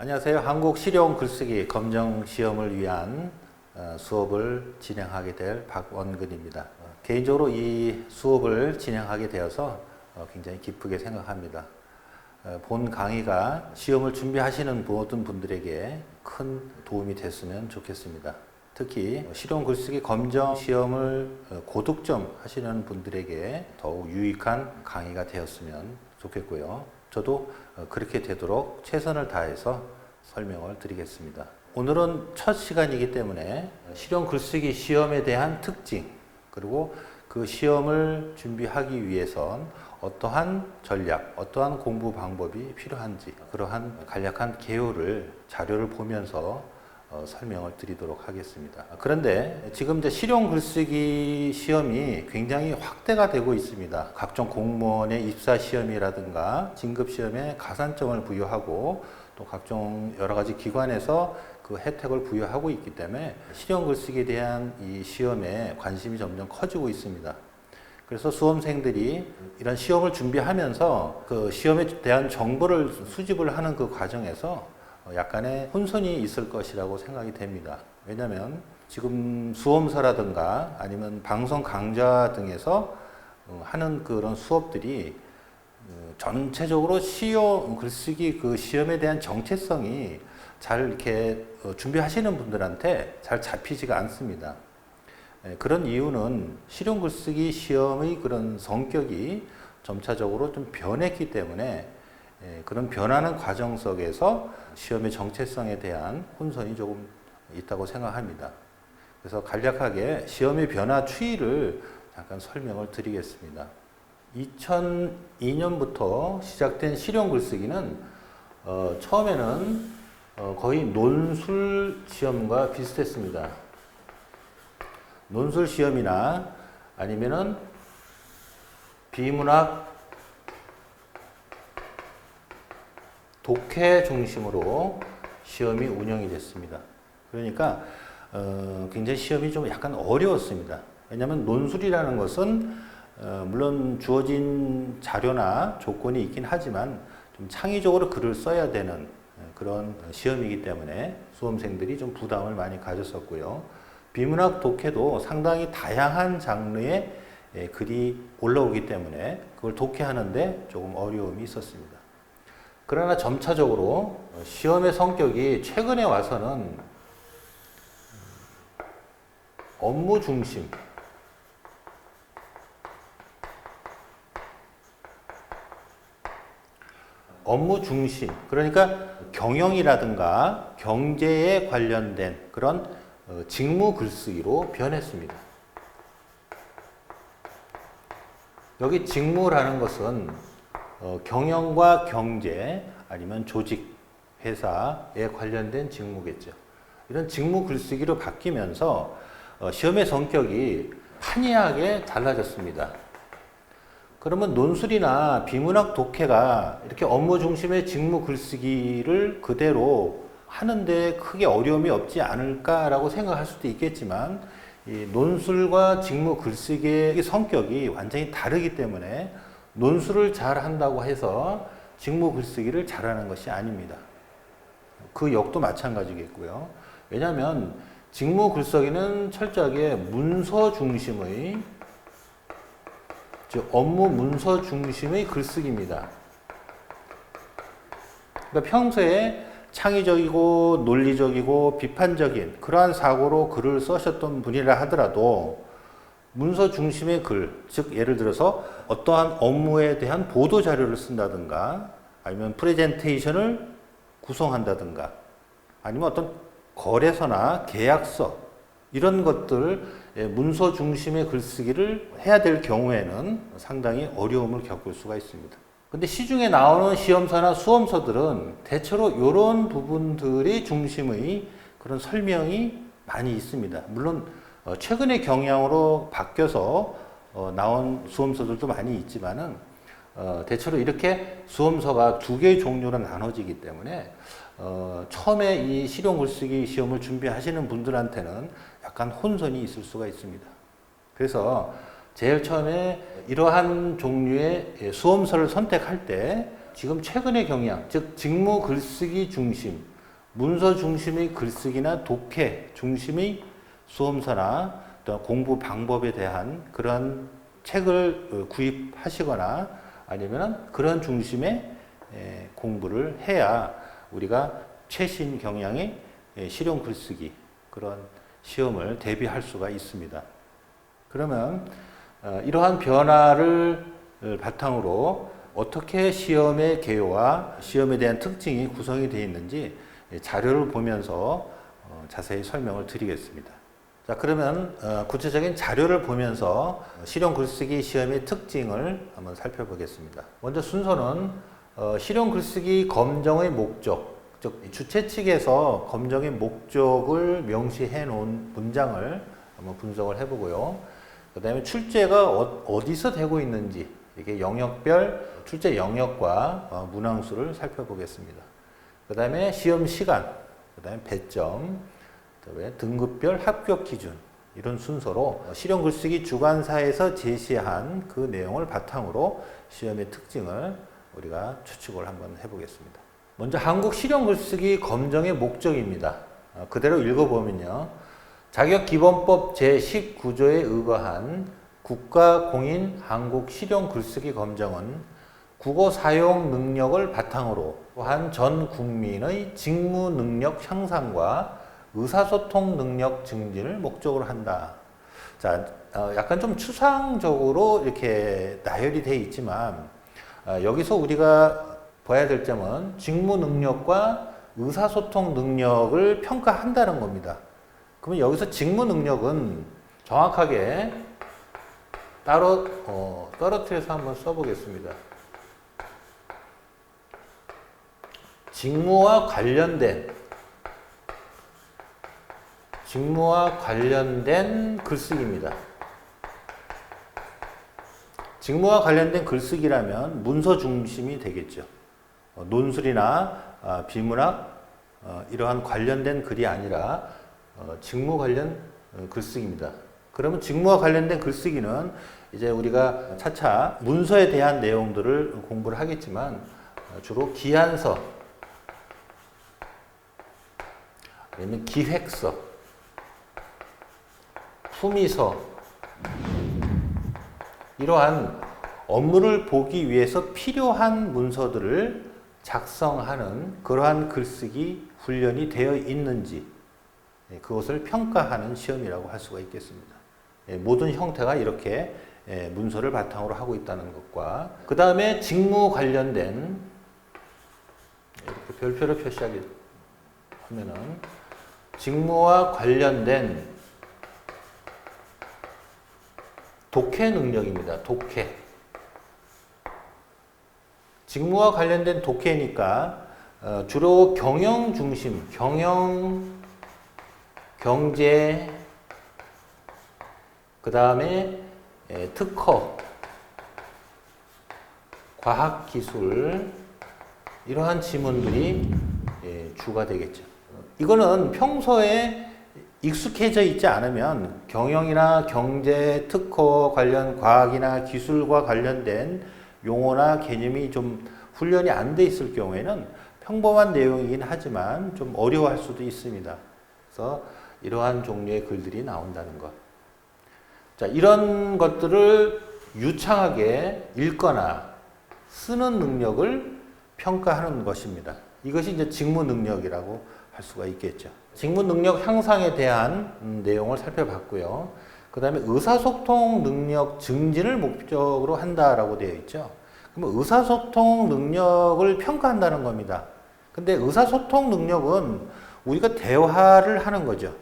안녕하세요. 한국 실용 글쓰기 검정 시험을 위한 수업을 진행하게 될 박원근입니다. 개인적으로 이 수업을 진행하게 되어서 굉장히 기쁘게 생각합니다. 본 강의가 시험을 준비하시는 모든 분들에게 큰 도움이 됐으면 좋겠습니다. 특히 실용 글쓰기 검정 시험을 고득점 하시는 분들에게 더욱 유익한 강의가 되었으면 좋겠고요. 저도 그렇게 되도록 최선을 다해서 설명을 드리겠습니다. 오늘은 첫 시간이기 때문에 실용 글쓰기 시험에 대한 특징, 그리고 그 시험을 준비하기 위해선 어떠한 전략, 어떠한 공부 방법이 필요한지, 그러한 간략한 개요를 자료를 보면서 설명을 드리도록 하겠습니다. 그런데 지금 이제 실용 글쓰기 시험이 굉장히 확대가 되고 있습니다. 각종 공무원의 입사 시험이라든가 진급 시험에 가산점을 부여하고 또 각종 여러 가지 기관에서 그 혜택을 부여하고 있기 때문에 실용 글쓰기에 대한 이 시험에 관심이 점점 커지고 있습니다. 그래서 수험생들이 이런 시험을 준비하면서 그 시험에 대한 정보를 수집을 하는 그 과정에서 약간의 혼선이 있을 것이라고 생각이 됩니다. 왜냐하면 지금 수험서라든가 아니면 방송 강좌 등에서 하는 그런 수업들이 전체적으로 실용 글쓰기 그 시험에 대한 정체성이 잘 이렇게 준비하시는 분들한테 잘 잡히지가 않습니다. 그런 이유는 실용 글쓰기 시험의 그런 성격이 점차적으로 좀 변했기 때문에 그런 변하는 과정 속에서 시험의 정체성에 대한 혼선이 조금 있다고 생각합니다. 그래서 간략하게 시험의 변화 추이를 잠깐 설명을 드리겠습니다. 2002년부터 시작된 실용 글쓰기는 처음에는 거의 논술 시험과 비슷했습니다. 논술 시험이나 아니면은 비문학 독해 중심으로 시험이 운영이 됐습니다. 그러니까 굉장히 시험이 좀 약간 어려웠습니다. 왜냐하면 논술이라는 것은 물론 주어진 자료나 조건이 있긴 하지만 좀 창의적으로 글을 써야 되는 그런 시험이기 때문에 수험생들이 좀 부담을 많이 가졌었고요. 비문학 독해도 상당히 다양한 장르의 글이 올라오기 때문에 그걸 독해하는데 조금 어려움이 있었습니다. 그러나 점차적으로 시험의 성격이 최근에 와서는 업무 중심, 그러니까 경영이라든가 경제에 관련된 그런 직무 글쓰기로 변했습니다. 여기 직무라는 것은 경영과 경제 아니면 조직, 회사에 관련된 직무겠죠. 이런 직무 글쓰기로 바뀌면서 시험의 성격이 판이하게 달라졌습니다. 그러면 논술이나 비문학 독해가 이렇게 업무 중심의 직무 글쓰기를 그대로 하는데 크게 어려움이 없지 않을까라고 생각할 수도 있겠지만 이 논술과 직무 글쓰기의 성격이 완전히 다르기 때문에 논술을 잘 한다고 해서 직무 글쓰기를 잘하는 것이 아닙니다. 그 역도 마찬가지겠고요. 왜냐하면 직무 글쓰기는 철저하게 문서 중심의, 즉 업무 문서 중심의 글쓰기입니다. 그러니까 평소에 창의적이고 논리적이고 비판적인 그러한 사고로 글을 쓰셨던 분이라 하더라도 문서 중심의 글, 즉 예를 들어서 어떠한 업무에 대한 보도 자료를 쓴다든가 아니면 프레젠테이션을 구성한다든가 아니면 어떤 거래서나 계약서 이런 것들 문서 중심의 글쓰기를 해야 될 경우에는 상당히 어려움을 겪을 수가 있습니다. 근데 시중에 나오는 시험서나 수험서들은 대체로 이런 부분들이 중심의 그런 설명이 많이 있습니다. 물론 최근의 경향으로 바뀌어서 나온 수험서들도 많이 있지만은 대체로 이렇게 수험서가 두 개의 종류로 나눠지기 때문에 처음에 이 실용 글쓰기 시험을 준비하시는 분들한테는 약간 혼선이 있을 수가 있습니다. 그래서 제일 처음에 이러한 종류의 수험서를 선택할 때 지금 최근의 경향, 즉 직무 글쓰기 중심, 문서 중심의 글쓰기나 독해 중심의 수험서나 또 공부 방법에 대한 그런 책을 구입하시거나 아니면 그런 중심의 공부를 해야 우리가 최신 경향의 실용 글쓰기 그런 시험을 대비할 수가 있습니다. 그러면 이러한 변화를 바탕으로 어떻게 시험의 개요와 시험에 대한 특징이 구성이 되어 있는지 자료를 보면서 자세히 설명을 드리겠습니다. 자, 그러면 구체적인 자료를 보면서 실용 글쓰기 시험의 특징을 한번 살펴보겠습니다. 먼저 순서는 실용 글쓰기 검정의 목적, 즉 주최 측에서 검정의 목적을 명시해 놓은 문장을 한번 분석을 해보고요. 그 다음에 출제가 어디서 되고 있는지 이게 영역별 출제 영역과 문항수를 살펴보겠습니다. 그 다음에 시험 시간, 그 다음에 배점, 그다음에 등급별 합격 기준 이런 순서로 실용 글쓰기 주관사에서 제시한 그 내용을 바탕으로 시험의 특징을 우리가 추측을 한번 해보겠습니다. 먼저 한국 실용 글쓰기 검정의 목적입니다. 그대로 읽어보면요. 자격기본법 제19조에 의거한 국가공인 한국 실용 글쓰기 검정은 국어 사용 능력을 바탕으로 또한 전 국민의 직무 능력 향상과 의사소통 능력 증진을 목적으로 한다. 자, 약간 좀 추상적으로 이렇게 나열이 되어 있지만 여기서 우리가 봐야 될 점은 직무 능력과 의사소통 능력을 평가한다는 겁니다. 그러면 여기서 직무 능력은 정확하게 따로 떨어뜨려서 한번 써보겠습니다. 직무와 관련된 글쓰기입니다. 직무와 관련된 글쓰기라면 문서 중심이 되겠죠. 논술이나 비문학 이러한 관련된 글이 아니라 직무 관련 글쓰기입니다. 그러면 직무와 관련된 글쓰기는 이제 우리가 차차 문서에 대한 내용들을 공부를 하겠지만 주로 기한서, 아니면 기획서, 품위서 이러한 업무를 보기 위해서 필요한 문서들을 작성하는 그러한 글쓰기 훈련이 되어 있는지 그것을 평가하는 시험이라고 할 수가 있겠습니다. 모든 형태가 이렇게 문서를 바탕으로 하고 있다는 것과 그 다음에 직무 관련된 이렇게 별표로 표시하게 하면은 직무와 관련된 독해 능력입니다. 독해. 직무와 관련된 독해니까 주로 경영 중심, 경제, 그 다음에 특허, 과학기술 이러한 지문들이 주가 되겠죠. 이거는 평소에 익숙해져 있지 않으면 경영이나 경제, 특허 관련 과학이나 기술과 관련된 용어나 개념이 좀 훈련이 안 돼 있을 경우에는 평범한 내용이긴 하지만 좀 어려워할 수도 있습니다. 그래서 이러한 종류의 글들이 나온다는 것. 자, 이런 것들을 유창하게 읽거나 쓰는 능력을 평가하는 것입니다. 이것이 이제 직무 능력이라고 할 수가 있겠죠. 직무 능력 향상에 대한 내용을 살펴봤고요. 그 다음에 의사소통 능력 증진을 목적으로 한다라고 되어 있죠. 그럼 의사소통 능력을 평가한다는 겁니다. 근데 의사소통 능력은 우리가 대화를 하는 거죠.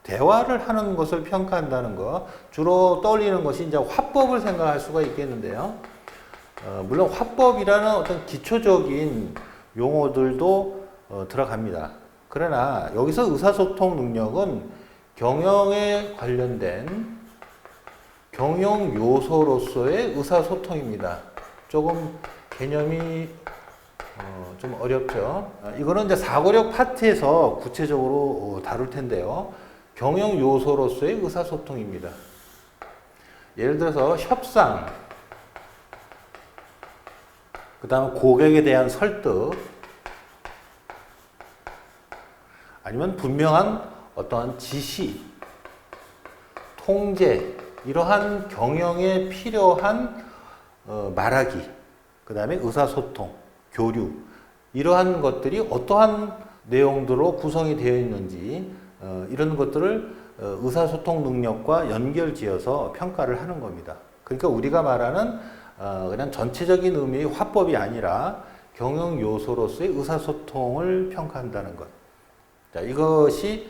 대화를 하는 것을 평가한다는 거. 주로 떠올리는 것이 이제 화법을 생각할 수가 있겠는데요. 물론 화법이라는 어떤 기초적인 용어들도 들어갑니다. 그러나 여기서 의사소통 능력은 경영에 관련된 경영 요소로서의 의사소통입니다. 조금 개념이 좀 어렵죠. 이거는 이제 사고력 파트에서 구체적으로 다룰 텐데요. 경영 요소로서의 의사소통입니다. 예를 들어서 협상, 그 다음 고객에 대한 설득, 아니면 분명한 어떠한 지시, 통제, 이러한 경영에 필요한 말하기, 그 다음에 의사소통, 교류, 이러한 것들이 어떠한 내용들로 구성이 되어 있는지 이런 것들을 의사소통 능력과 연결지어서 평가를 하는 겁니다. 그러니까 우리가 말하는 그냥 전체적인 의미의 화법이 아니라 경영 요소로서의 의사소통을 평가한다는 것. 자, 이것이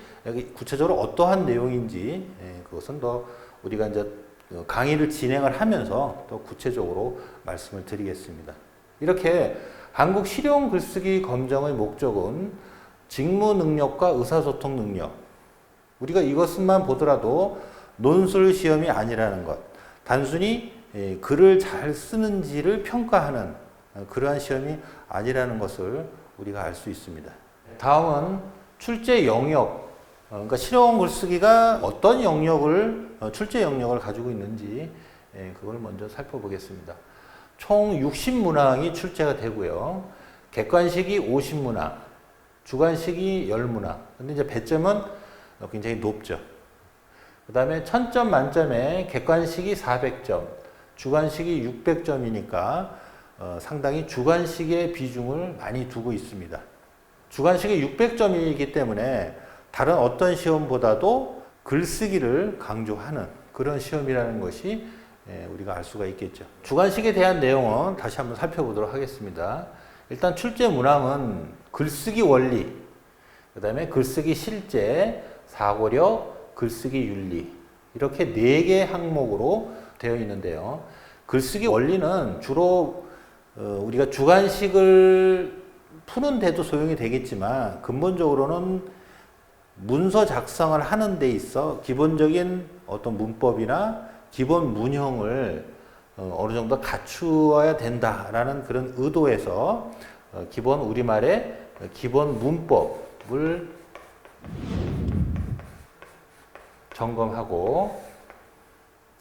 구체적으로 어떠한 내용인지 그것은 더 우리가 이제 강의를 진행을 하면서 더 구체적으로 말씀을 드리겠습니다. 이렇게 한국 실용 글쓰기 검정의 목적은 직무 능력과 의사소통 능력. 우리가 이것만 보더라도 논술 시험이 아니라는 것. 단순히 글을 잘 쓰는지를 평가하는 그러한 시험이 아니라는 것을 우리가 알 수 있습니다. 다음은 출제 영역. 그러니까 실용 글쓰기가 어떤 영역을, 출제 영역을 가지고 있는지 그걸 먼저 살펴보겠습니다. 총 60문항이 출제가 되고요. 객관식이 50문항, 주관식이 10문항. 근데 이제 배점은 굉장히 높죠. 그 다음에 1000점 만점에 객관식이 400점, 주관식이 600점이니까 상당히 주관식의 비중을 많이 두고 있습니다. 주관식이 600점이기 때문에 다른 어떤 시험보다도 글쓰기를 강조하는 그런 시험이라는 것이 우리가 알 수가 있겠죠. 주관식에 대한 내용은 다시 한번 살펴보도록 하겠습니다. 일단 출제 문항은 글쓰기 원리, 그 다음에 글쓰기 실제, 사고력, 글쓰기 윤리, 이렇게 4개 항목으로 되어 있는데요. 글쓰기 원리는 주로 우리가 주관식을 푸는데도 소용이 되겠지만 근본적으로는 문서 작성을 하는 데 있어 기본적인 어떤 문법이나 기본 문형을 어느 정도 갖추어야 된다라는 그런 의도에서 기본 우리말의 기본 문법을 점검하고,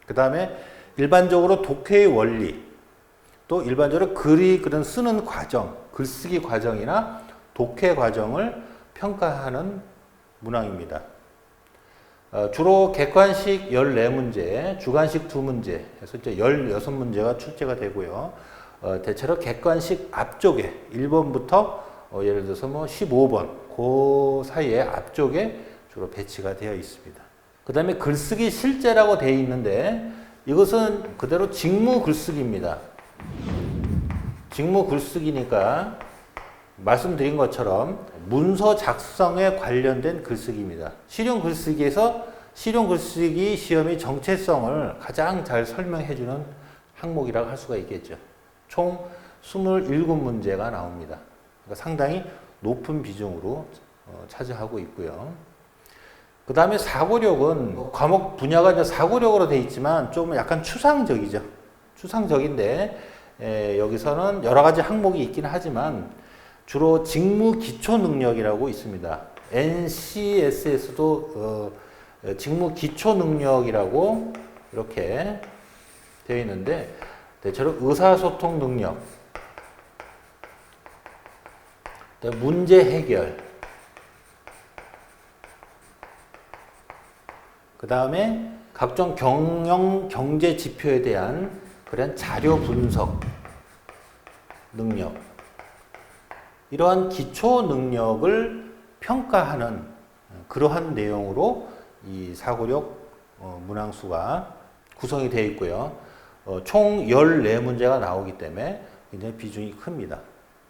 그 다음에 일반적으로 독해의 원리, 또 일반적으로 글은 쓰는 과정, 글쓰기 과정이나 독해 과정을 평가하는 문항입니다. 주로 객관식 14문제, 주관식 2문제, 해서 이제 16문제가 출제가 되고요. 대체로 객관식 앞쪽에 1번부터 예를 들어서 뭐 15번, 그 사이에 앞쪽에 주로 배치가 되어 있습니다. 그 다음에 글쓰기 실제라고 되어 있는데 이것은 그대로 직무 글쓰기입니다. 직무 글쓰기니까 말씀드린 것처럼 문서 작성에 관련된 글쓰기입니다. 실용 글쓰기에서 실용 글쓰기 시험의 정체성을 가장 잘 설명해주는 항목이라고 할 수가 있겠죠. 총 27문제가 나옵니다. 그러니까 상당히 높은 비중으로 차지하고 있고요. 그 다음에 사고력은 과목 분야가 이제 사고력으로 되어 있지만 좀 약간 추상적이죠. 추상적인데 여기서는 여러 가지 항목이 있긴 하지만 주로 직무 기초 능력이라고 있습니다. NCS에서도 직무 기초 능력이라고 이렇게 되어 있는데 대체로 의사소통 능력, 문제 해결, 그 다음에 각종 경제 지표에 대한 그런 자료 분석 능력, 이러한 기초 능력을 평가하는 그러한 내용으로 이 사고력 문항수가 구성이 되어 있고요. 총 14문제가 나오기 때문에 굉장히 비중이 큽니다.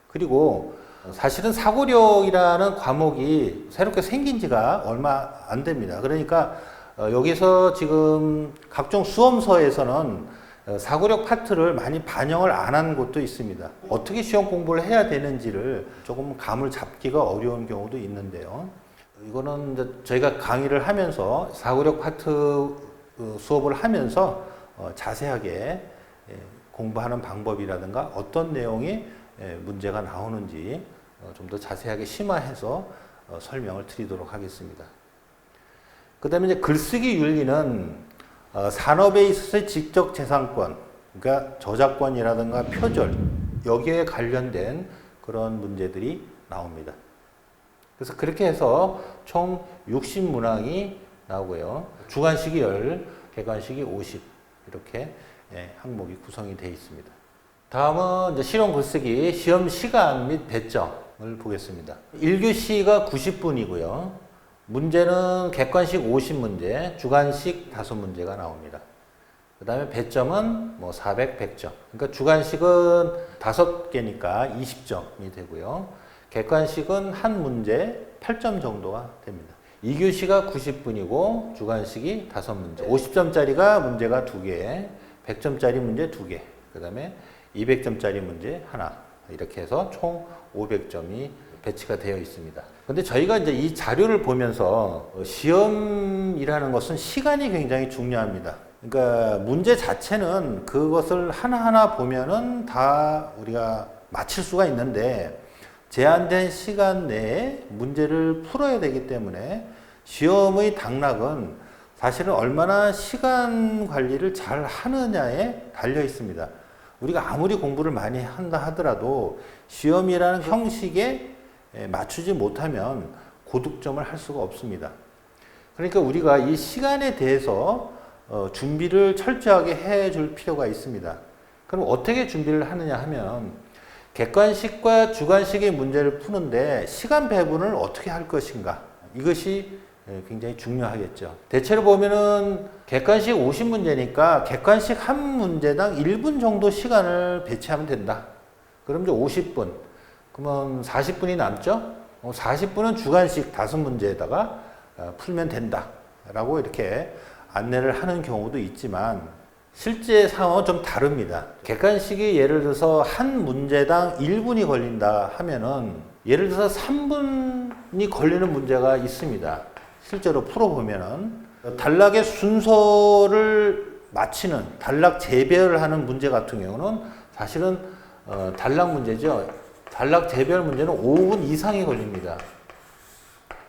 그리고 사실은 사고력이라는 과목이 새롭게 생긴 지가 얼마 안 됩니다. 그러니까 여기서 지금 각종 수험서에서는 사고력 파트를 많이 반영을 안 한 곳도 있습니다. 어떻게 시험 공부를 해야 되는지를 조금 감을 잡기가 어려운 경우도 있는데요. 이거는 이제 저희가 강의를 하면서 사고력 파트 수업을 하면서 자세하게 공부하는 방법이라든가 어떤 내용이 문제가 나오는지 좀 더 자세하게 심화해서 설명을 드리도록 하겠습니다. 그 다음에 이제 글쓰기 윤리는 산업에 있어서의 지적재산권, 그러니까 저작권이라든가 표절, 여기에 관련된 그런 문제들이 나옵니다. 그래서 그렇게 해서 총 60문항이 나오고요. 주관식이 10, 객관식이 50 이렇게 항목이 구성이 되어 있습니다. 다음은 이제 실용 글쓰기 시험 시간 및 배점을 보겠습니다. 1교시가 90분이고요. 문제는 객관식 50문제, 주관식 5문제가 나옵니다. 그 다음에 배점은 뭐 400, 100점. 그러니까 주관식은 5개니까 20점이 되고요. 객관식은 한 문제 8점 정도가 됩니다. 2교시가 90분이고 주관식이 5문제. 50점짜리가 문제가 2개, 100점짜리 문제 2개, 그 다음에 200점짜리 문제 하나. 이렇게 해서 총 500점이 배치가 되어 있습니다. 근데 저희가 이제 이 자료를 보면서 시험이라는 것은 시간이 굉장히 중요합니다. 그러니까 문제 자체는 그것을 하나하나 보면은 다 우리가 맞힐 수가 있는데 제한된 시간 내에 문제를 풀어야 되기 때문에 시험의 당락은 사실은 얼마나 시간 관리를 잘 하느냐에 달려 있습니다. 우리가 아무리 공부를 많이 한다 하더라도 시험이라는 형식에 맞추지 못하면 고득점을 할 수가 없습니다. 그러니까 우리가 이 시간에 대해서 준비를 철저하게 해줄 필요가 있습니다. 그럼 어떻게 준비를 하느냐 하면 객관식과 주관식의 문제를 푸는데 시간 배분을 어떻게 할 것인가, 이것이 굉장히 중요하겠죠. 대체로 보면은 객관식 50문제니까 객관식 한 문제당 1분 정도 시간을 배치하면 된다. 그럼 이제 50분. 그러면 40분이 남죠? 40분은 주관식 5문제에다가 풀면 된다. 라고 이렇게 안내를 하는 경우도 있지만 실제 상황은 좀 다릅니다. 객관식이 예를 들어서 한 문제당 1분이 걸린다 하면은 예를 들어서 3분이 걸리는 문제가 있습니다. 실제로 풀어보면은 단락의 순서를 맞히는 단락 재배열을 하는 문제 같은 경우는 사실은 단락 문제죠. 단락 재배열 문제는 5분 이상이 걸립니다.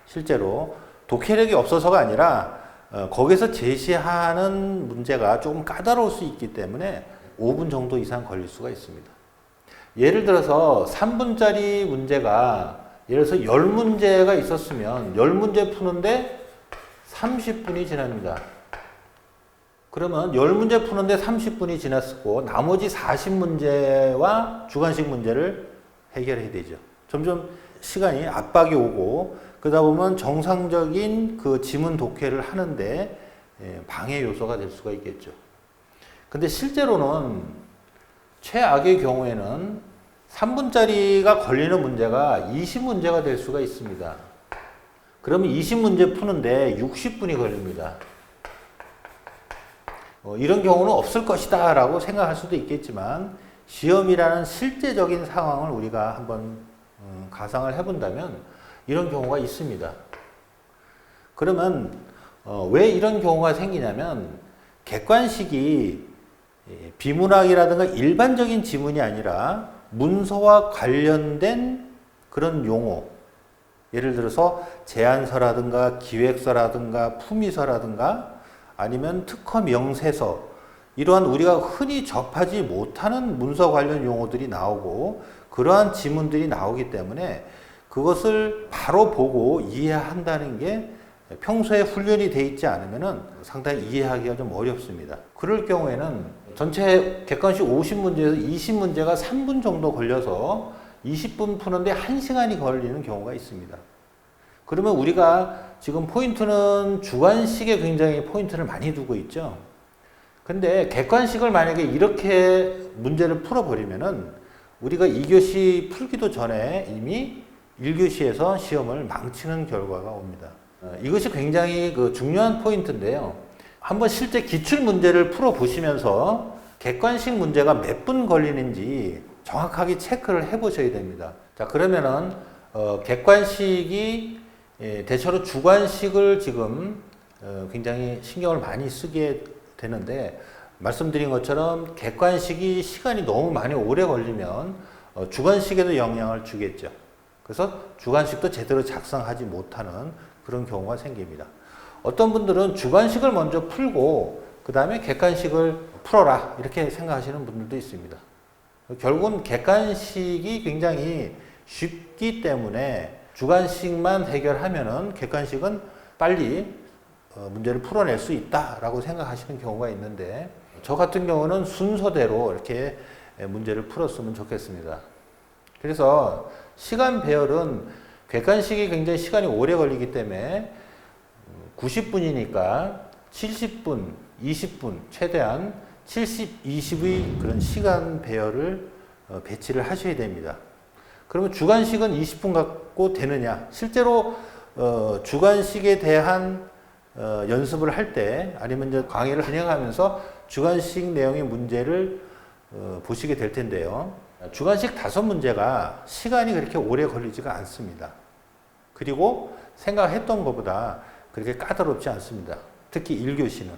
실제로 독해력이 없어서가 아니라 거기서 제시하는 문제가 조금 까다로울 수 있기 때문에 5분 정도 이상 걸릴 수가 있습니다. 예를 들어서 3분짜리 문제가 예를 들어서 10문제가 있었으면 10문제 푸는데 30분이 지납니다. 그러면 10문제 푸는데 30분이 지났고 나머지 40문제와 주관식 문제를 해결해야 되죠. 점점 시간이 압박이 오고 그러다 보면 정상적인 그 지문 독해를 하는데 방해 요소가 될 수가 있겠죠. 근데 실제로는 최악의 경우에는 3분짜리가 걸리는 문제가 20문제가 될 수가 있습니다. 그러면 20문제 푸는데 60분이 걸립니다. 이런 경우는 없을 것이다 라고 생각할 수도 있겠지만 시험이라는 실제적인 상황을 우리가 한번 가상을 해본다면 이런 경우가 있습니다. 그러면 왜 이런 경우가 생기냐면 객관식이 비문학이라든가 일반적인 지문이 아니라 문서와 관련된 그런 용어, 예를 들어서 제안서라든가 기획서라든가 품위서라든가 아니면 특허 명세서, 이러한 우리가 흔히 접하지 못하는 문서 관련 용어들이 나오고 그러한 지문들이 나오기 때문에 그것을 바로 보고 이해한다는 게 평소에 훈련이 돼 있지 않으면 상당히 이해하기가 좀 어렵습니다. 그럴 경우에는 전체 객관식 50문제에서 20문제가 3분 정도 걸려서 20분 푸는데 1시간이 걸리는 경우가 있습니다. 그러면 우리가 지금 포인트는 주관식에 굉장히 포인트를 많이 두고 있죠. 근데 객관식을 만약에 이렇게 문제를 풀어버리면은 우리가 2교시 풀기도 전에 이미 1교시에서 시험을 망치는 결과가 옵니다. 이것이 굉장히 중요한 포인트인데요. 한번 실제 기출 문제를 풀어보시면서 객관식 문제가 몇 분 걸리는지 정확하게 체크를 해보셔야 됩니다. 자, 그러면은 객관식이 대체로 주관식을 지금 굉장히 신경을 많이 쓰게 되는데 말씀드린 것처럼 객관식이 시간이 너무 많이 오래 걸리면 주관식에도 영향을 주겠죠. 그래서 주관식도 제대로 작성하지 못하는 그런 경우가 생깁니다. 어떤 분들은 주관식을 먼저 풀고 그 다음에 객관식을 풀어라 이렇게 생각하시는 분들도 있습니다. 결국은 객관식이 굉장히 쉽기 때문에 주관식만 해결하면은 객관식은 빨리 문제를 풀어낼 수 있다라고 생각하시는 경우가 있는데, 저 같은 경우는 순서대로 이렇게 문제를 풀었으면 좋겠습니다. 그래서 시간 배열은 객관식이 굉장히 시간이 오래 걸리기 때문에 90분이니까 70분, 20분, 최대한 70, 20의 그런 시간 배열을 배치를 하셔야 됩니다. 그러면 주관식은 20분 갖고 되느냐? 실제로 주관식에 대한 연습을 할 때, 아니면 이제 강의를 진행하면서 주관식 내용의 문제를 보시게 될 텐데요. 주관식 5문제가 시간이 그렇게 오래 걸리지가 않습니다. 그리고 생각했던 것보다 그렇게 까다롭지 않습니다. 특히 1교시는.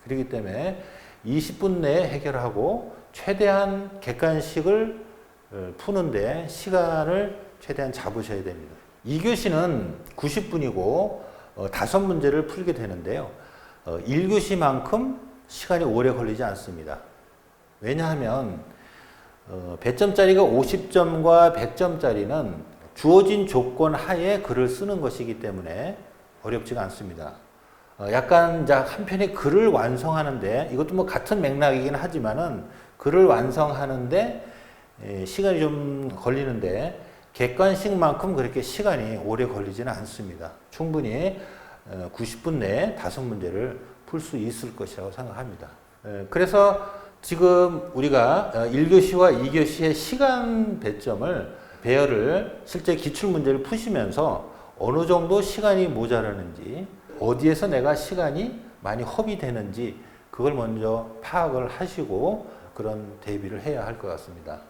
그렇기 때문에 20분 내에 해결하고 최대한 객관식을 푸는데 시간을 최대한 잡으셔야 됩니다. 2교시는 90분이고 5문제를 풀게 되는데요. 1교시만큼 시간이 오래 걸리지 않습니다. 왜냐하면 배점짜리가 50점과 100점짜리는 주어진 조건 하에 글을 쓰는 것이기 때문에 어렵지가 않습니다. 약간 한편의 글을 완성하는데, 이것도 뭐 같은 맥락이긴 하지만은 글을 완성하는데 시간이 좀 걸리는데, 객관식만큼 그렇게 시간이 오래 걸리지는 않습니다. 충분히 90분 내에 5문제를 풀 수 있을 것이라고 생각합니다. 그래서 지금 우리가 1교시와 2교시의 시간 배점을, 배열을 실제 기출문제를 푸시면서 어느 정도 시간이 모자라는지, 어디에서 내가 시간이 많이 허비되는지 그걸 먼저 파악을 하시고 그런 대비를 해야 할 것 같습니다.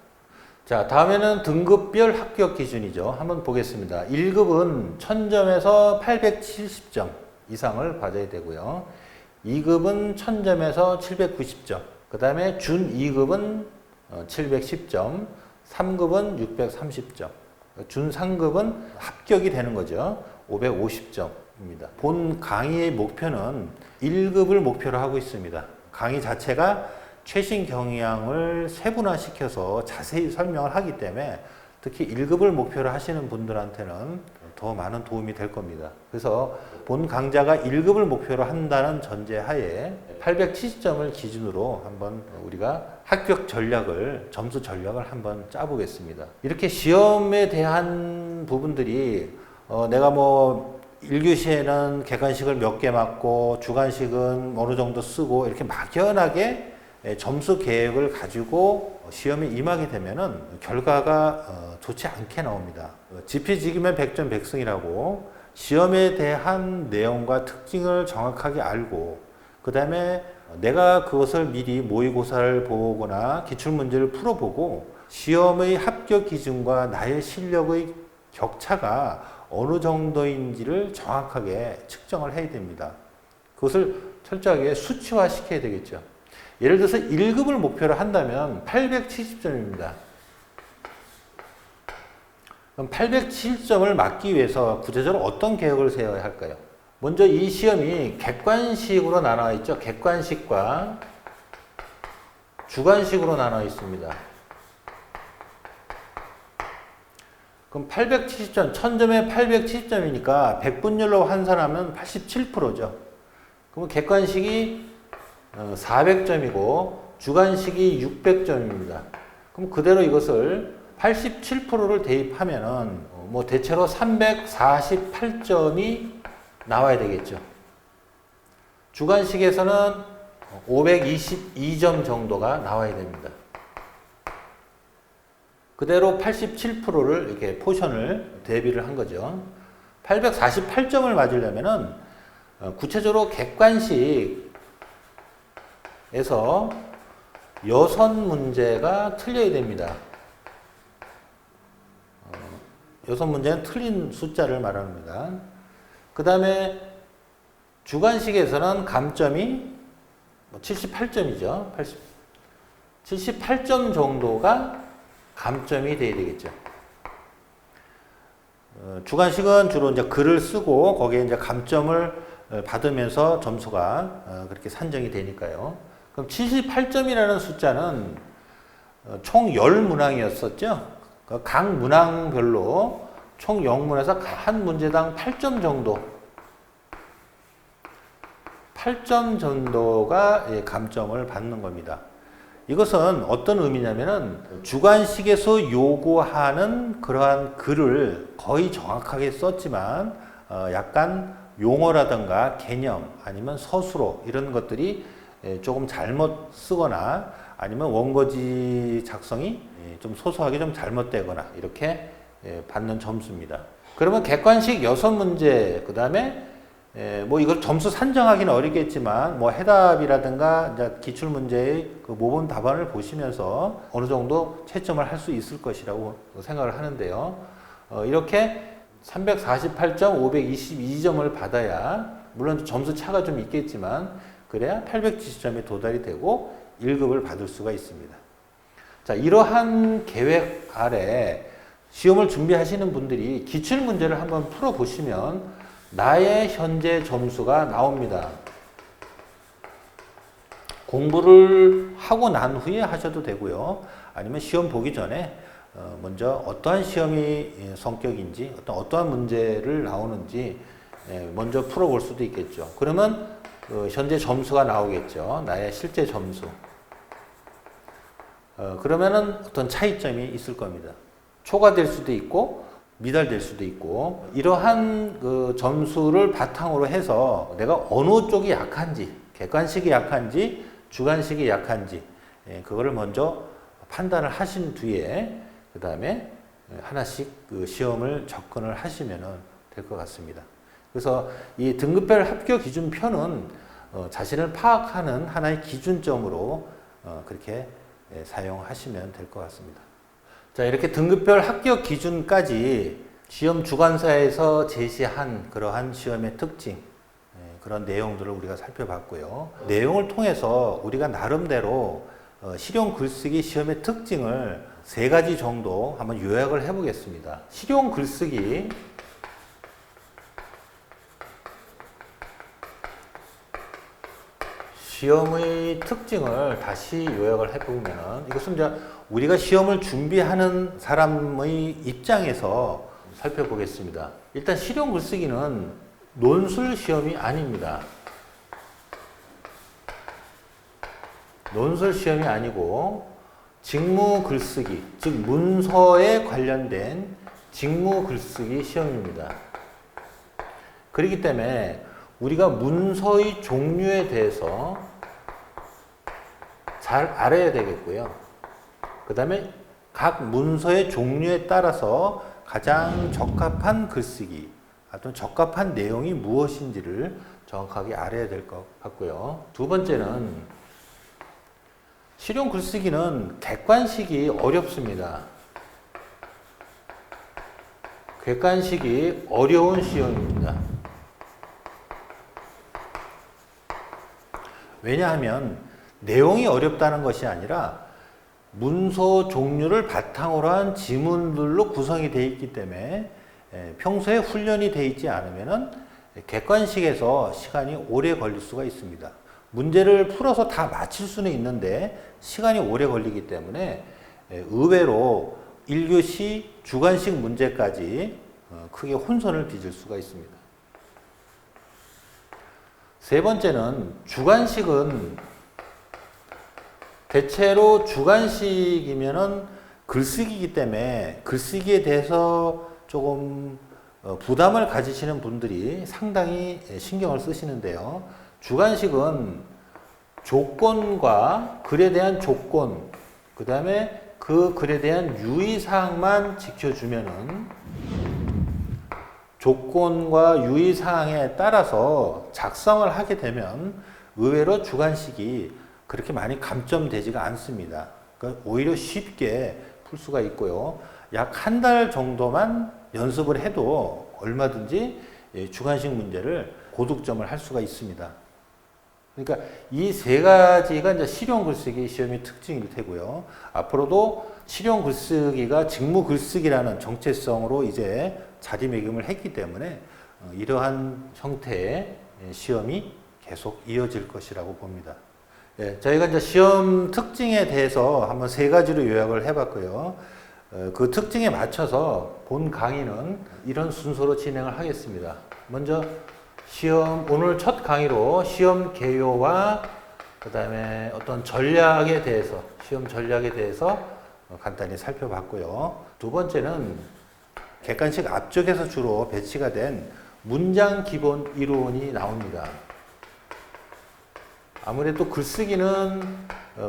자, 다음에는 등급별 합격 기준이죠. 한번 보겠습니다. 1급은 1000점에서 870점 이상을 받아야 되고요. 2급은 1000점에서 790점. 그 다음에 준 2급은 710점. 3급은 630점. 준 3급은 합격이 되는 거죠. 550점입니다. 본 강의의 목표는 1급을 목표로 하고 있습니다. 강의 자체가 최신 경향을 세분화시켜서 자세히 설명을 하기 때문에 특히 1급을 목표로 하시는 분들한테는 더 많은 도움이 될 겁니다. 그래서 본 강좌가 1급을 목표로 한다는 전제하에 870점을 기준으로 한번 우리가 합격 전략을, 점수 전략을 한번 짜보겠습니다. 이렇게 시험에 대한 부분들이 내가 뭐 1교시에는 객관식을 몇 개 맞고 주관식은 어느 정도 쓰고 이렇게 막연하게 점수 계획을 가지고 시험에 임하게 되면은 결과가 좋지 않게 나옵니다. 지피지기면 100점 100승이라고 시험에 대한 내용과 특징을 정확하게 알고, 그 다음에 내가 그것을 미리 모의고사를 보거나 기출문제를 풀어보고 시험의 합격 기준과 나의 실력의 격차가 어느 정도인지를 정확하게 측정을 해야 됩니다. 그것을 철저하게 수치화 시켜야 되겠죠. 예를 들어서 1급을 목표로 한다면 870점입니다. 그럼 870점을 맞기 위해서 구체적으로 어떤 계획을 세워야 할까요? 먼저 이 시험이 객관식으로 나눠 있죠. 객관식과 주관식으로 나눠 있습니다. 그럼 870점, 1000점에 870점이니까 100분율로 환산하면 87%죠. 그럼 객관식이 400점이고 주관식이 600점입니다. 그럼 그대로 이것을 87%를 대입하면은 뭐 대체로 348점이 나와야 되겠죠. 주관식에서는 522점 정도가 나와야 됩니다. 그대로 87%를 이렇게 포션을 대비를 한 거죠. 848점을 맞으려면은 구체적으로 객관식에서 6문제가 틀려야 됩니다. 6문제는 틀린 숫자를 말합니다. 그 다음에 주관식에서는 감점이 78점이죠. 78점 정도가 감점이 돼야 되겠죠. 주관식은 주로 이제 글을 쓰고 거기에 이제 감점을 받으면서 점수가 그렇게 산정이 되니까요. 그럼 78점이라는 숫자는 총 10문항이었었죠. 각 문항별로 총 0문에서 한 문제당 8점 정도 8점 정도가 감점을 받는 겁니다. 이것은 어떤 의미냐면은 주관식에서 요구하는 그러한 글을 거의 정확하게 썼지만 약간 용어라든가 개념 아니면 서술어 이런 것들이 조금 잘못 쓰거나 아니면 원고지 작성이 좀 소소하게 좀 잘못되거나 이렇게 받는 점수입니다. 그러면 객관식 6문제 그 다음에 뭐 이걸 점수 산정하기는 어렵겠지만 뭐 해답이라든가 이제 기출 문제의 그 모범 답안을 보시면서 어느 정도 채점을 할 수 있을 것이라고 생각을 하는데요. 이렇게 348점, 522점을 받아야 물론 점수 차가 좀 있겠지만 그래야 870점에 도달이 되고 1급을 받을 수가 있습니다. 자, 이러한 계획 아래 시험을 준비하시는 분들이 기출 문제를 한번 풀어 보시면 나의 현재 점수가 나옵니다. 공부를 하고 난 후에 하셔도 되고요. 아니면 시험 보기 전에 먼저 어떠한 시험이 성격인지 어떠한 문제를 나오는지 먼저 풀어볼 수도 있겠죠. 그러면 현재 점수가 나오겠죠. 나의 실제 점수. 그러면은 어떤 차이점이 있을 겁니다. 초과될 수도 있고 미달될 수도 있고 이러한 그 점수를 바탕으로 해서 내가 어느 쪽이 약한지 객관식이 약한지 주관식이 약한지 그거를 먼저 판단을 하신 뒤에 그 다음에 하나씩 그 시험을 접근을 하시면 될 것 같습니다. 그래서 이 등급별 합격 기준표는 자신을 파악하는 하나의 기준점으로 그렇게 사용하시면 될 것 같습니다. 자, 이렇게 등급별 합격 기준까지 시험 주관사에서 제시한 그러한 시험의 특징, 그런 내용들을 우리가 살펴봤고요. 내용을 통해서 우리가 나름대로 실용 글쓰기 시험의 특징을 3가지 정도 한번 요약을 해보겠습니다. 실용 글쓰기 시험의 특징을 다시 요약을 해보면 이것은 이제 우리가 시험을 준비하는 사람의 입장에서 살펴보겠습니다. 일단 실용 글쓰기는 논술 시험이 아닙니다. 논술 시험이 아니고 직무 글쓰기, 즉 문서에 관련된 직무 글쓰기 시험입니다. 그렇기 때문에 우리가 문서의 종류에 대해서 잘 알아야 되겠고요. 그 다음에 각 문서의 종류에 따라서 가장 적합한 글쓰기, 어떤 적합한 내용이 무엇인지를 정확하게 알아야 될 것 같고요. 두 번째는 실용 글쓰기는 객관식이 어렵습니다. 객관식이 어려운 시험입니다. 왜냐하면 내용이 어렵다는 것이 아니라 문서 종류를 바탕으로 한 지문들로 구성이 되어 있기 때문에 평소에 훈련이 되어 있지 않으면 객관식에서 시간이 오래 걸릴 수가 있습니다. 문제를 풀어서 다 마칠 수는 있는데 시간이 오래 걸리기 때문에 의외로 1교시 주관식 문제까지 크게 혼선을 빚을 수가 있습니다. 세 번째는 주관식은 대체로 주관식이면은 글쓰기이기 때문에 글쓰기에 대해서 조금 부담을 가지시는 분들이 상당히 신경을 쓰시는데요. 주관식은 조건과 글에 대한 조건, 그 다음에 그 글에 대한 유의사항만 지켜주면은 조건과 유의사항에 따라서 작성을 하게 되면 의외로 주관식이 그렇게 많이 감점되지가 않습니다. 그러니까 오히려 쉽게 풀 수가 있고요. 약 한 달 정도만 연습을 해도 얼마든지 주관식 문제를 고득점을 할 수가 있습니다. 그러니까 이 3가지가 이제 실용 글쓰기 시험의 특징일 테고요. 앞으로도 실용 글쓰기가 직무 글쓰기라는 정체성으로 이제 자리매김을 했기 때문에 이러한 형태의 시험이 계속 이어질 것이라고 봅니다. 저희가 이제 시험 특징에 대해서 한번 3가지로 요약을 해봤고요. 그 특징에 맞춰서 본 강의는 이런 순서로 진행을 하겠습니다. 먼저 오늘 첫 강의로 시험 개요와 그 다음에 어떤 전략에 대해서, 시험 전략에 대해서 간단히 살펴봤고요. 두 번째는 객관식 앞쪽에서 주로 배치가 된 문장 기본 이론이 나옵니다. 아무래도 글쓰기는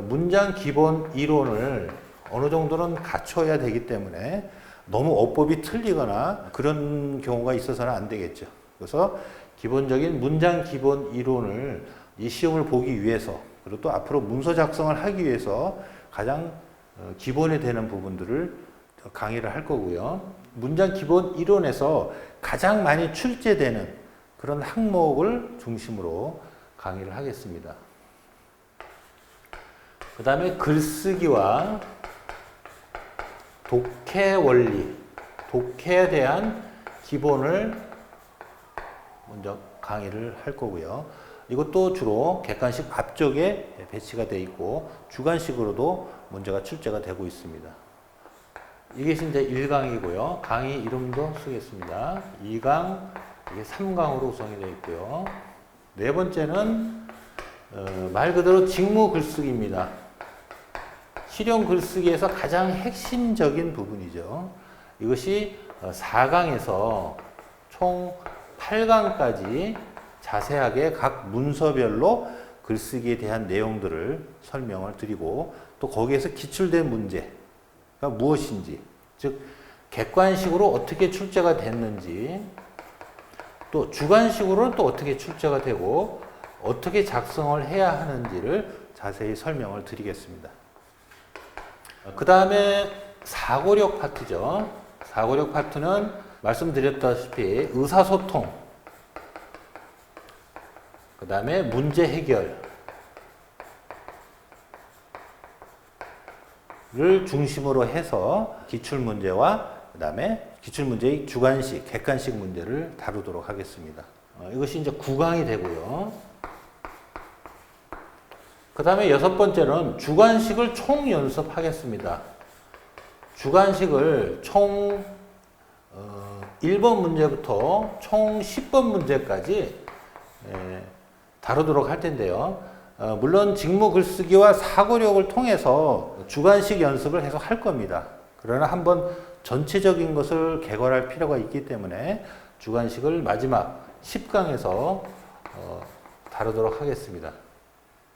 문장 기본 이론을 어느 정도는 갖춰야 되기 때문에 너무 어법이 틀리거나 그런 경우가 있어서는 안 되겠죠. 그래서 기본적인 문장 기본 이론을 이 시험을 보기 위해서, 그리고 또 앞으로 문서 작성을 하기 위해서 가장 기본이 되는 부분들을 강의를 할 거고요. 문장 기본 이론에서 가장 많이 출제되는 그런 항목을 중심으로 강의를 하겠습니다. 그 다음에 글쓰기와 독해 원리, 독해에 대한 기본을 먼저 강의를 할 거고요. 이것도 주로 객관식 앞쪽에 배치가 되어 있고 주관식으로도 문제가 출제가 되고 있습니다. 이게 이제 1강이고요. 강의 이름도 쓰겠습니다. 2강, 이게 3강으로 구성이 되어 있고요. 네 번째는 말 그대로 직무 글쓰기입니다. 실용 글쓰기에서 가장 핵심적인 부분이죠. 이것이 4강에서 총 8강까지 자세하게 각 문서별로 글쓰기에 대한 내용들을 설명을 드리고 또 거기에서 기출된 문제가 무엇인지, 즉 객관식으로 어떻게 출제가 됐는지, 또 주관식으로는 또 어떻게 출제가 되고 어떻게 작성을 해야 하는지를 자세히 설명을 드리겠습니다. 그 다음에 사고력 파트죠. 사고력 파트는 말씀드렸다시피 의사소통, 그 다음에 문제 해결을 중심으로 해서 기출문제와 그 다음에 기출문제의 주관식, 객관식 문제를 다루도록 하겠습니다. 이것이 이제 9강이 되고요. 그 다음에 6번째는 주관식을 총 연습하겠습니다. 주관식을 총 1번 문제부터 총 10번 문제까지 다루도록 할 텐데요. 물론 직무 글쓰기와 사고력을 통해서 주관식 연습을 계속 할 겁니다. 그러나 한번 전체적인 것을 개괄할 필요가 있기 때문에 주관식을 마지막 10강에서 다루도록 하겠습니다.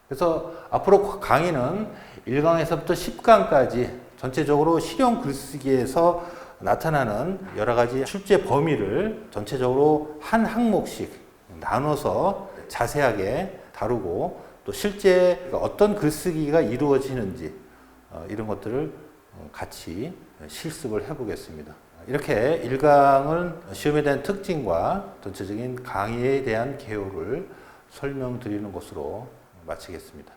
그래서 앞으로 강의는 1강에서부터 10강까지 전체적으로 실용 글쓰기에서 나타나는 여러 가지 출제 범위를 전체적으로 한 항목씩 나눠서 자세하게 다루고 또 실제 어떤 글쓰기가 이루어지는지 이런 것들을 같이 실습을 해보겠습니다. 이렇게 1강은 시험에 대한 특징과 전체적인 강의에 대한 개요를 설명드리는 것으로 마치겠습니다.